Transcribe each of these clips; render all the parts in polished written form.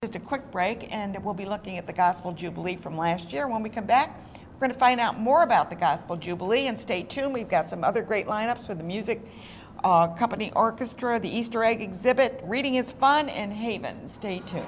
Just a quick break, and we'll be looking at the Gospel Jubilee from last year. When we come back, we're going to find out more about the Gospel Jubilee, and stay tuned. We've got some other great lineups for the music company orchestra, the Easter egg exhibit, reading is fun, and Haven. Stay tuned.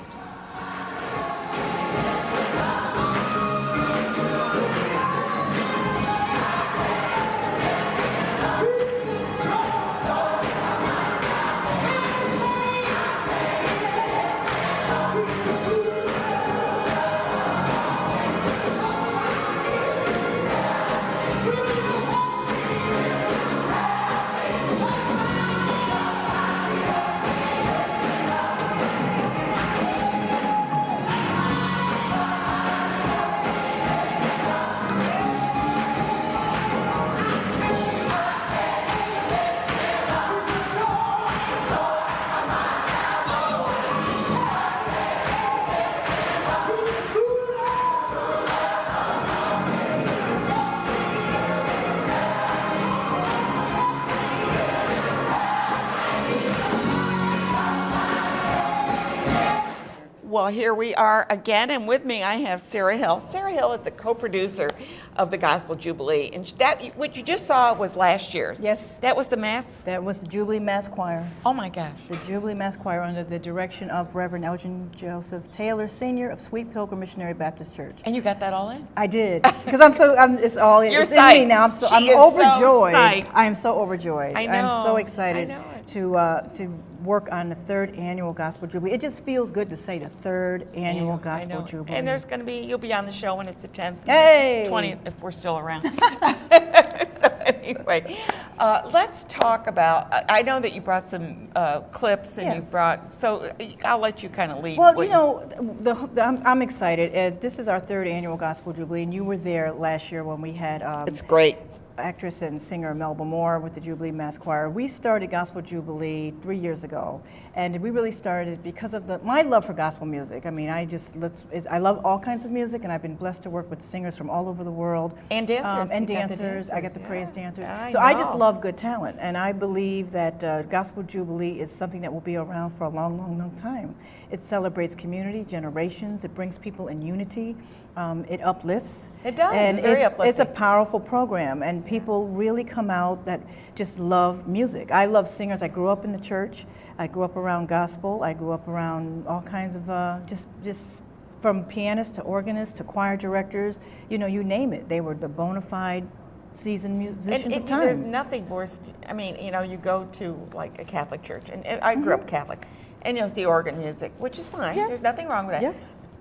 Well, here we are again, and with me I have Sara Hill. Sara Hill is the co-producer of the Gospel Jubilee, and that what you just saw was last year's. Yes. That was the Mass? That was the Jubilee Mass Choir. Oh my gosh. The Jubilee Mass Choir under the direction of Reverend Elgin Joseph Taylor, Sr. of Sweet Pilgrim Missionary Baptist Church. And you got that all in? I did, because it's all in. You're It's psyched. in me now. I'm overjoyed. I am so overjoyed. I know. I'm so excited I know it. to work on the third annual Gospel Jubilee. It just feels good to say the third annual Gospel Jubilee. And there's going to be, you'll be on the show when it's the 10th, Hey! 20th, if we're still around. So anyway, let's talk about, I know that you brought some clips and you brought, so I'll let you kind of lead. Well, you know, I'm excited. This is our third annual Gospel Jubilee, and you were there last year when we had it's great. Actress and singer Melba Moore with the Jubilee Mass Choir. We started Gospel Jubilee 3 years ago, and we really started because of my love for gospel music. I mean, I love all kinds of music, and I've been blessed to work with singers from all over the world. And dancers. I got the praise dancers. I I just love good talent, and I believe that Gospel Jubilee is something that will be around for a long, long, long time. It celebrates community, generations. It brings people in unity. It uplifts. It does. And it's very uplifting. It's a powerful program, and people really come out that just love music. I love singers. I grew up in the church. I grew up around gospel. I grew up around all kinds of just from pianists to organists to choir directors. You know, you name it. They were the bona fide seasoned musicians of time. There's nothing worse. I mean, you know, you go to like a Catholic church, and I grew up Catholic, and you'll see organ music, which is fine. Yes. There's nothing wrong with that. Yeah.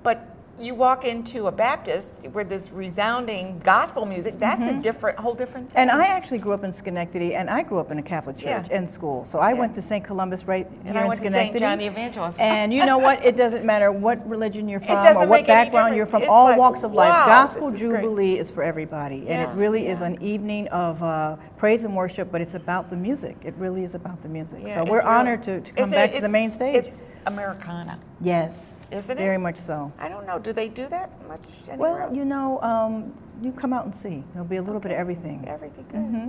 But you walk into a Baptist where this resounding gospel music, that's a whole different thing. And I actually grew up in Schenectady, and I grew up in a Catholic church and school. So I went to St. Columbus right here I in went Schenectady. to St. John the Evangelist. And you know what? It doesn't matter what religion you're from doesn't or what make any background you're from, difference. It's all like, walks of life. wow, Gospel this is great. Jubilee is for everybody. And it really is an evening of praise and worship, but it's about the music. It really is about the music. Yeah, so we're honored to come back to the main stage. It's Americana. Yes. Isn't it? Very much so. I don't know. Do they do that much anywhere Well, else? you know, you come out and see. There'll be a little bit of everything. Everything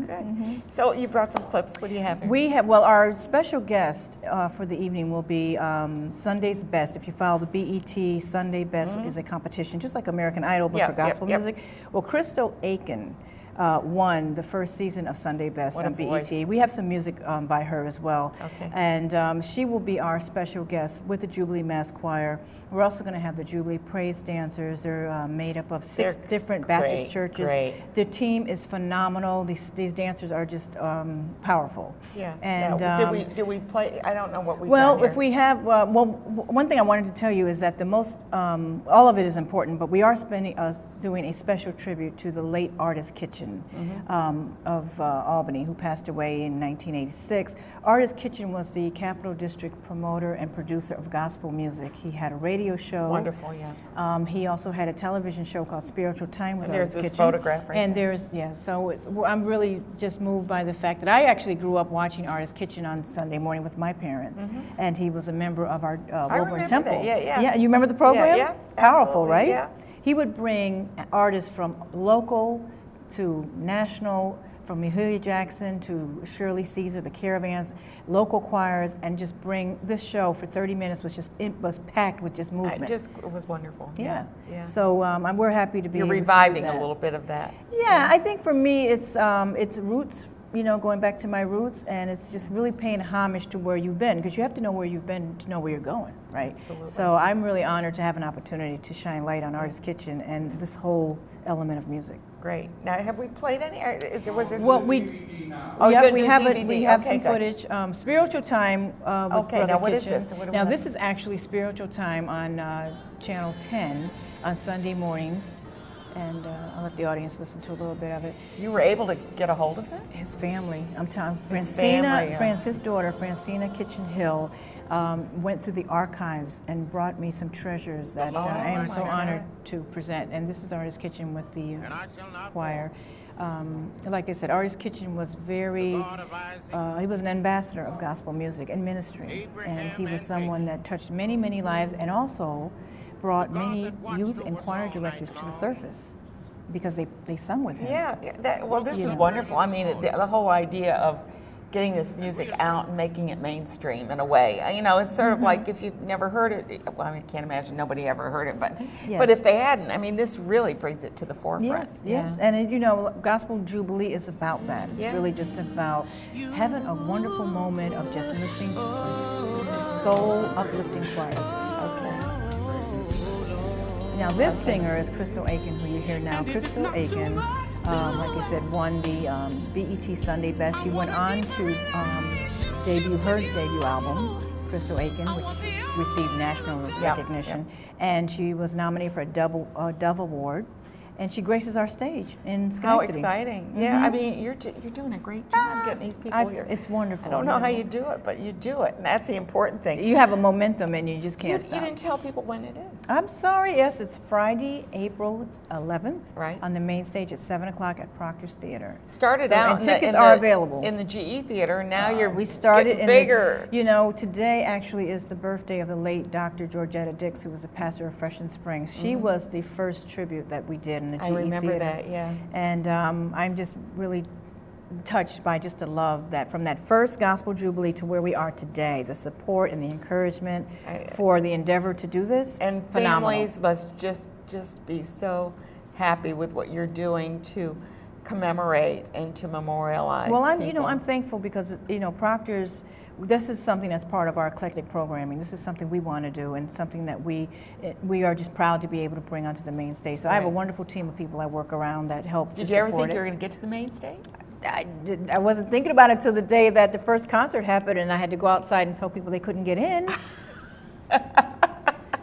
good, good. So you brought some clips. What do you have here? We have, well, our special guest for the evening will be Sunday's Best. If you follow the BET, Sunday Best is a competition, just like American Idol, but for gospel music. Well, Crystal Aikin won the first season of Sunday Best on BET. Voice. We have some music by her as well. Okay. And she will be our special guest with the Jubilee Mass Choir. We're also going to have the Jubilee Praise Dancers. They're made up of 6 different Baptist churches. Great. The team is phenomenal. These dancers are just powerful. Yeah. And now, did we play? I don't know what we've well, done here. if we have, one thing I wanted to tell you is that the most, all of it is important, but we are doing a special tribute to the late Artis Kitchen of Albany, who passed away in 1986. Artis Kitchen was the Capital District promoter and producer of gospel music. He had a radio show. Wonderful, yeah. He also had a television show called Spiritual Time with Artis Kitchen. There's this photograph right and there. So I'm really just moved by the fact that I actually grew up watching Artis Kitchen on Sunday morning with my parents, and he was a member of our Wilburn Temple. That. Yeah. Yeah, you remember the program? Yeah, Powerful, absolutely, right? Yeah. He would bring artists from local to national, from Mahalia Jackson to Shirley Caesar, the Caravans, local choirs, and just bring this show for 30 minutes it was packed with just movement. It was wonderful. Yeah. Yeah. So we're happy to be. You're able reviving to do that. a little bit of that. Yeah, I think for me it's roots. You know, going back to my roots, and it's just really paying homage to where you've been, because you have to know where you've been to know where you're going, right? Absolutely. So I'm really honored to have an opportunity to shine light on Artis Kitchen and this whole element of music. Great. Now, have we played any? Was there Well, some? we you're we gonna have do it. We DVD. have Okay, some good. footage. Spiritual Time with Okay, Brother now what is Kitchen. this? What do we Now have? this is actually Spiritual Time on Channel 10 on Sunday mornings. And I'll let the audience listen to a little bit of it. You were able to get a hold of this? His family. I'm telling His family, yeah. His daughter, Francina Kitchen Hill, went through the archives and brought me some treasures that I am so honored to present. And this is Artis Kitchen with the choir. Like I said, Artis Kitchen was he was an ambassador of gospel music and ministry. And he was someone that touched many, many lives, and also brought many youth and choir directors to the surface because they sung with him. Yeah, well, this is wonderful. I mean, the whole idea of getting this music out and making it mainstream in a way. You know, it's sort of like if you've never heard it, well, I mean, I can't imagine nobody ever heard it, but if they hadn't, I mean, this really brings it to the forefront. Yes, and you know, Gospel Jubilee is about that. It's really just about having a wonderful moment of just listening to some soul uplifting choir. Okay. Now this singer is Crystal Aikin, who you hear now. Crystal Aikin, like I said, won the BET Sunday Best. She went on to debut her debut album, Crystal Aikin, which received national recognition, and she was nominated for a Dove Award. And she graces our stage in Schenectady. How exciting. Yeah, I mean, you're doing a great job getting these people here. It's wonderful. I don't know how you do it, but you do it, and that's the important thing. You have a momentum and you just can't stop. You didn't tell people when it is. I'm sorry, yes, it's Friday, April 11th, right, on the main stage at 7 o'clock at Proctors Theater. Started out, and tickets are available in the GE Theater, and now we started getting bigger. You know, today actually is the birthday of the late Dr. Georgetta Dix, who was the pastor of Fresh and Springs. She was the first tribute that we did in the GE Theater. I remember that. Yeah. And I'm just really touched by just the love that from that first Gospel Jubilee to where we are today, the support and the encouragement for the endeavor to do this. And families must just be so happy with what you're doing to commemorate and to memorialize. Well, I'm thankful because, you know, Proctors, this is something that's part of our eclectic programming. This is something we want to do and something that we are just proud to be able to bring onto the main stage. So I have a wonderful team of people I work around that help. Did you ever think you were going to get to the main stage? I wasn't thinking about it until the day that the first concert happened and I had to go outside and tell people they couldn't get in.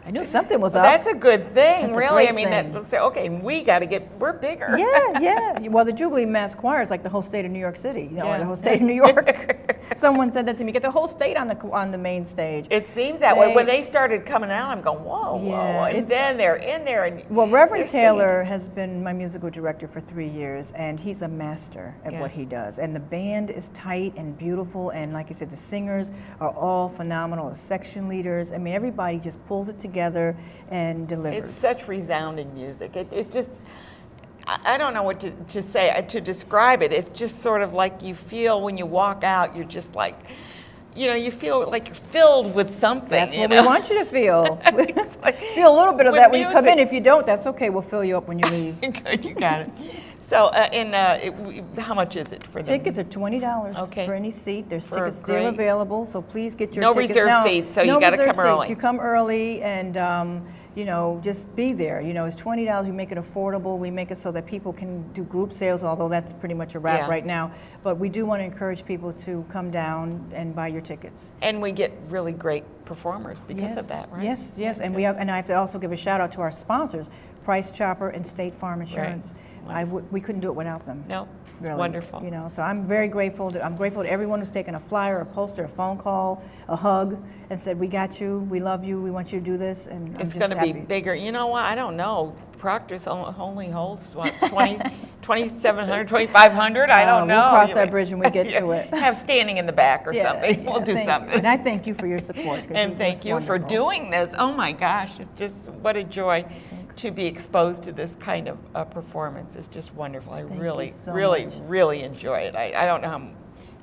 I knew something was up. That's a good thing, That's really. A I mean, okay, we're bigger. Yeah. Well, the Jubilee Mass Choir is like the whole state of New York City, you know, or the whole state of New York. Someone said that to me, get the whole state on the main stage. It seems that way. When they started coming out, I'm going, whoa. And then they're in there. And well, Reverend Taylor has been my musical director for 3 years, and he's a master at what he does. And the band is tight and beautiful, and like I said, the singers are all phenomenal, the section leaders. I mean, everybody just pulls it together and delivers. It's such resounding music. It just, I don't know what to say, to describe it. It's just sort of like you feel when you walk out, you're just like, you know, you feel like you're filled with something. That's what we want you to feel. Like, feel a little bit of that when you come in. music. If you don't, that's okay. We'll fill you up when you leave. Good, you got it. So, how much is it for them? Tickets are $20 for any seat. There's tickets still great. available, so please get your No tickets. reserve seats, so you got to come early. You come early and, you know, just be there. You know, it's $20. We make it affordable. We make it so that people can do group sales, although that's pretty much a wrap right now. But we do want to encourage people to come down and buy your tickets. And we get really great performers because of that, right? Yes. And I have to also give a shout out to our sponsors, Price Chopper and State Farm Insurance. Right. We couldn't do it without them. No, really. Wonderful. You know, so I'm very grateful. I'm grateful to everyone who's taken a flyer, a poster, a phone call, a hug, and said, "We got you. We love you. We want you to do this." And it's going to be bigger. You know what? I don't know. Proctors only holds what 2,700, 2,500. I don't know. We'll cross that bridge when we get to it. Have standing in the back or something. We'll do something. And I thank you for your support. And thank you for doing this. Oh my gosh, it's just what a joy. to be exposed to this kind of performance. It's just wonderful. I really, so really, much. really enjoy it. I don't know how,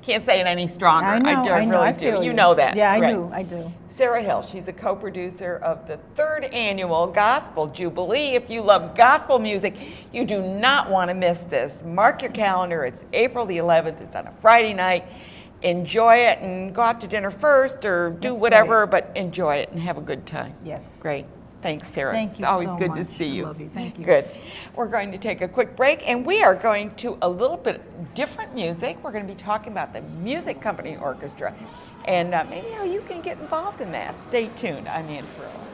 can't say it any stronger. I know, I really feel do. You know that. Yeah, right. I do. Sara Hill, she's a co-producer of the 3rd annual Gospel Jubilee. If you love gospel music, you do not want to miss this. Mark your calendar. It's April the 11th. It's on a Friday night. Enjoy it and go out to dinner first or do That's whatever, right. but enjoy it and have a good time. Yes. Great. Thanks, Sara. Thank you It's always so good much. to see you. I love you. Thank you. Good. We're going to take a quick break, and we are going to a little bit different music. We're going to be talking about the Music Company Orchestra, and maybe how you can get involved in that. Stay tuned. I'm Ann Pearl.